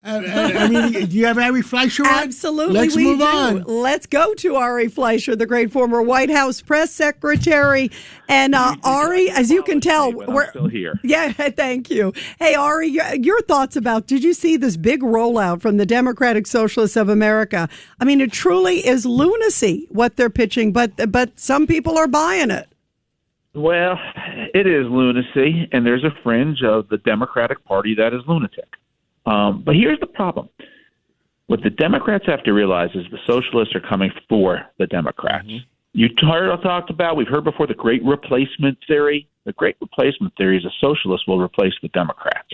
I mean, do you have Ari Fleischer on? Absolutely, Let's we move do. on. Let's go to Ari Fleischer, the great former White House press secretary. And Ari, as you can tell, we're still here. Yeah, thank you. Hey, Ari, your thoughts about, did you see this big rollout from the Democratic Socialists of America? I mean, it truly is lunacy what they're pitching, but some people are buying it. Well, it is lunacy, and there's a fringe of the Democratic Party that is lunatic. But here's the problem. What the Democrats have to realize is the socialists are coming for the Democrats. Mm-hmm. You talked about, we've heard before, the great replacement theory. The great replacement theory is the socialists will replace the Democrats.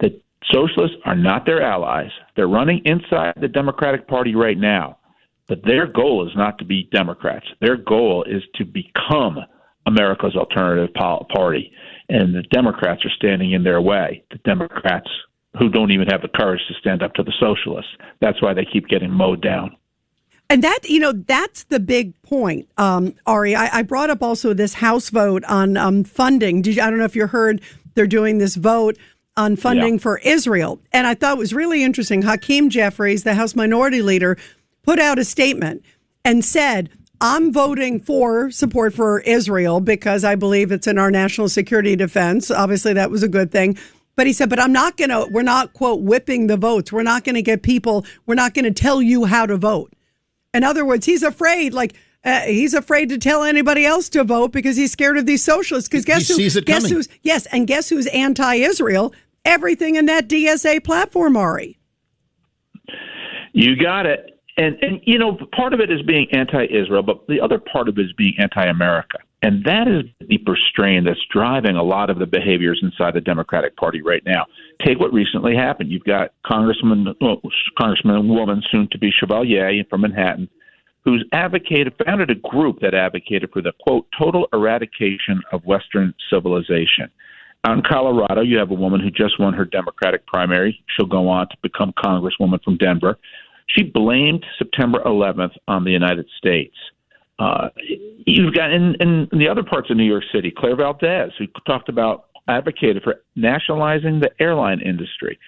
The socialists are not their allies. They're running inside the Democratic Party right now. But their goal is not to be Democrats. Their goal is to become America's alternative party. And the Democrats are standing in their way. The Democrats who don't even have the courage to stand up to the socialists. That's why they keep getting mowed down. And that, that's the big point, Ari. I brought up also this House vote on funding. I don't know if you heard, they're doing this vote on funding for Israel. And I thought it was really interesting. Hakeem Jeffries, the House Minority Leader, put out a statement and said, I'm voting for support for Israel because I believe it's in our national security defense. Obviously, that was a good thing. But he said, but we're not, quote, whipping the votes. We're not going to get people, we're not going to tell you how to vote. In other words, he's afraid to tell anybody else to vote because he's scared of these socialists. Because guess who's anti-Israel? Everything in that DSA platform, Ari. You got it. And part of it is being anti-Israel, but the other part of it is being anti-America. And that is the deeper strain that's driving a lot of the behaviors inside the Democratic Party right now. Take what recently happened. You've got Congresswoman, soon to be Chevalier from Manhattan, who's founded a group that advocated for the, quote, total eradication of Western civilization. Out in Colorado, you have a woman who just won her Democratic primary. She'll go on to become Congresswoman from Denver. She blamed September 11th on the United States. You've got in the other parts of New York City, Claire Valdez, who advocated for nationalizing the airline industry.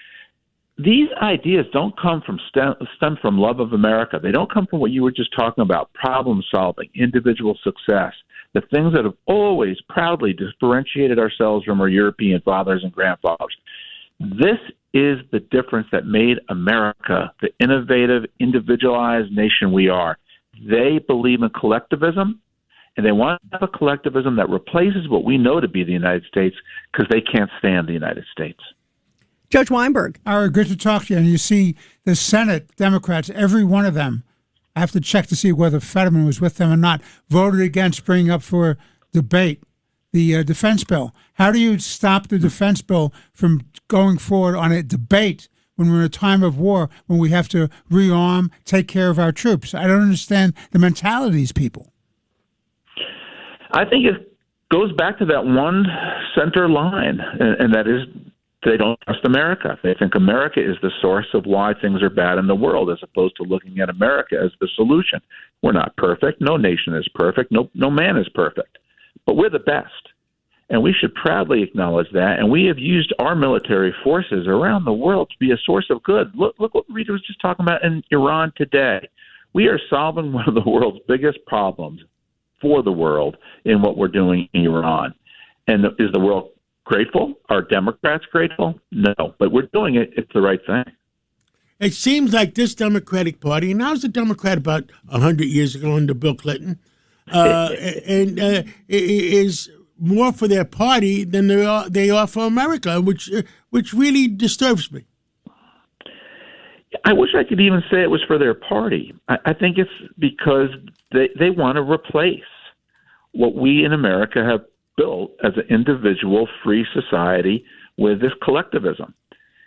These ideas don't come from stem from love of America. They don't come from what you were just talking about, problem solving, individual success, the things that have always proudly differentiated ourselves from our European fathers and grandfathers. This is the difference that made America the innovative, individualized nation we are. They believe in collectivism, and they want to have a collectivism that replaces what we know to be the United States because they can't stand the United States. Judge Weinberg. All right, good to talk to you. And you see the Senate Democrats, every one of them, I have to check to see whether Fetterman was with them or not, voted against bringing up for debate the defense bill. How do you stop the defense bill from going forward on a debate when we're in a time of war, when we have to rearm, take care of our troops? I don't understand the mentality of these people. I think it goes back to that one center line, and that is they don't trust America. They think America is the source of why things are bad in the world, as opposed to looking at America as the solution. We're not perfect. No nation is perfect. No man is perfect. But we're the best. And we should proudly acknowledge that. And we have used our military forces around the world to be a source of good. Look what Rita was just talking about in Iran today. We are solving one of the world's biggest problems for the world in what we're doing in Iran. And is the world grateful? Are Democrats grateful? No. But we're doing it. It's the right thing. It seems like this Democratic Party, and I was a Democrat about 100 years ago under Bill Clinton, is more for their party than they are for America, which really disturbs me. I wish I could even say it was for their party. I think it's because they want to replace what we in America have built as an individual free society with this collectivism.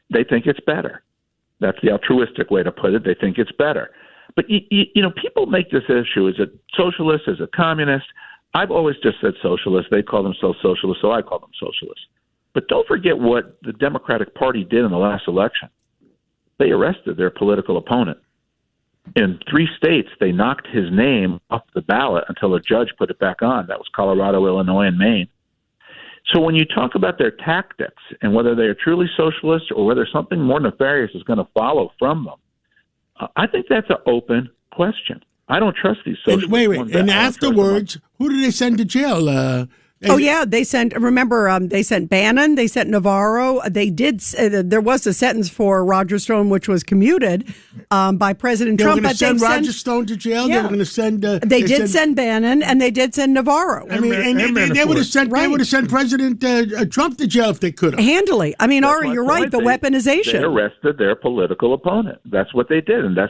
They think it's better. That's the altruistic way to put it. They think it's better. But, people make this issue. Is it socialist? Is it communist? I've always just said socialist. They call themselves socialists, so I call them socialists. But don't forget what the Democratic Party did in the last election. They arrested their political opponent. In 3 states, they knocked his name off the ballot until a judge put it back on. That was Colorado, Illinois, and Maine. So when you talk about their tactics and whether they are truly socialist or whether something more nefarious is going to follow from them, I think that's an open question. I don't trust these socialists. Wait. And afterwards, who did they send to jail? They sent Bannon, they sent Navarro. They did. There was a sentence for Roger Stone, which was commuted by President Trump. But they sent Roger Stone to jail. Yeah. They were going to send. They did send Bannon, and they did send Navarro. I mean, they would have sent. Right. They would have sent President Trump to jail if they could have. Handily. I mean, Ari, you're right. The weaponization. They arrested their political opponent. That's what they did, and that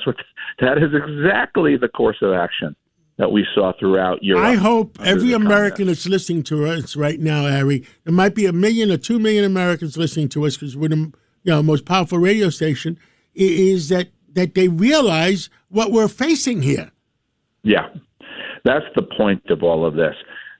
is exactly the course of action that we saw throughout Europe. I hope every American that's listening to us right now, Ari, there might be 1 million or 2 million Americans listening to us because we're the most powerful radio station, is that they realize what we're facing here. Yeah, that's the point of all of this.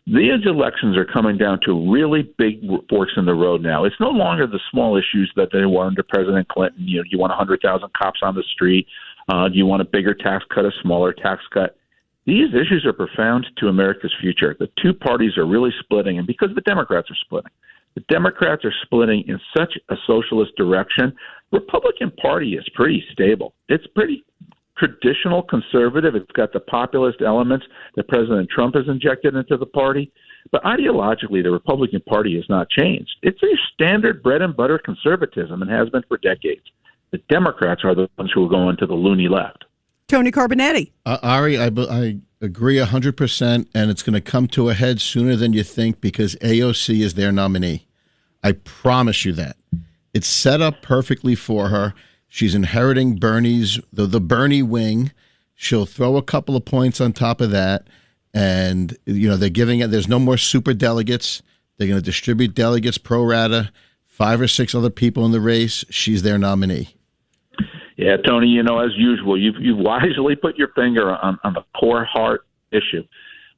These elections are coming down to really big forks in the road now. It's no longer the small issues that they were under President Clinton. You want 100,000 cops on the street. Do you want a bigger tax cut, a smaller tax cut? These issues are profound to America's future. The two parties are really splitting, and because the Democrats are splitting. The Democrats are splitting in such a socialist direction. Republican Party is pretty stable. It's pretty traditional conservative. It's got the populist elements that President Trump has injected into the party. But ideologically, the Republican Party has not changed. It's a standard bread and butter conservatism and has been for decades. The Democrats are the ones who are going to the loony left. Tony Carbonetti. Ari, I agree 100%, and it's going to come to a head sooner than you think because AOC is their nominee. I promise you that. It's set up perfectly for her. She's inheriting Bernie's, the Bernie wing. She'll throw a couple of points on top of that, and they're giving it. There's no more super delegates. They're going to distribute delegates pro rata. 5 or 6 other people in the race. She's their nominee. Yeah, Tony, as usual, you've wisely put your finger on the core heart issue.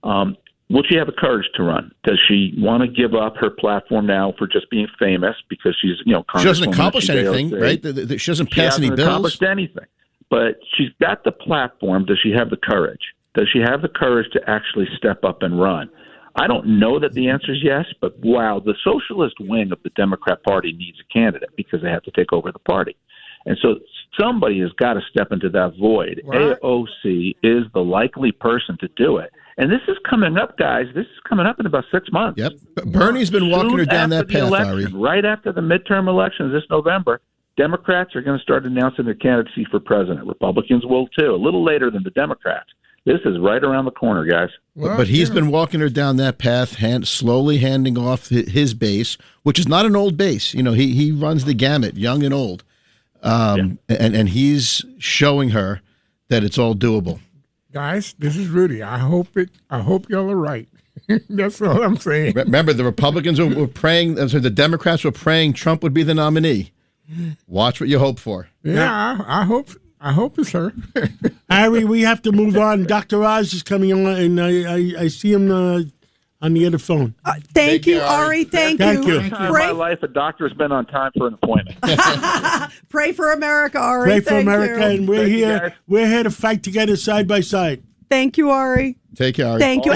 Will she have the courage to run? Does she want to give up her platform now for just being famous because she's, she doesn't accomplish anything, right? She doesn't pass any bills. She hasn't accomplished anything. But she's got the platform. Does she have the courage? Does she have the courage to actually step up and run? I don't know that the answer is yes, but wow, the socialist wing of the Democrat Party needs a candidate because they have to take over the party. And so somebody has got to step into that void. Right. AOC is the likely person to do it. And this is coming up, guys. This is coming up in about 6 months. Yep. Bernie's been walking her down that path, Ari. Right after the midterm elections this November, Democrats are going to start announcing their candidacy for president. Republicans will, too, a little later than the Democrats. This is right around the corner, guys. But he's been walking her down that path, slowly handing off his base, which is not an old base. He runs the gamut, young and old. And he's showing her that it's all doable. Guys, this is Rudy. I hope y'all are right. That's all I'm saying. Remember, the Republicans were praying. The Democrats were praying Trump would be the nominee. Watch what you hope for. Yeah, I hope it's her. Ari, we have to move on. Dr. Oz is coming on, and I see him on the other phone. Thank you, Ari. Thank you. In my life, a doctor has been on time for an appointment. Pray for America, Ari. Pray for America, and we're here. We're here to fight together side by side. Thank you, Ari. Take care, Ari. Thank you.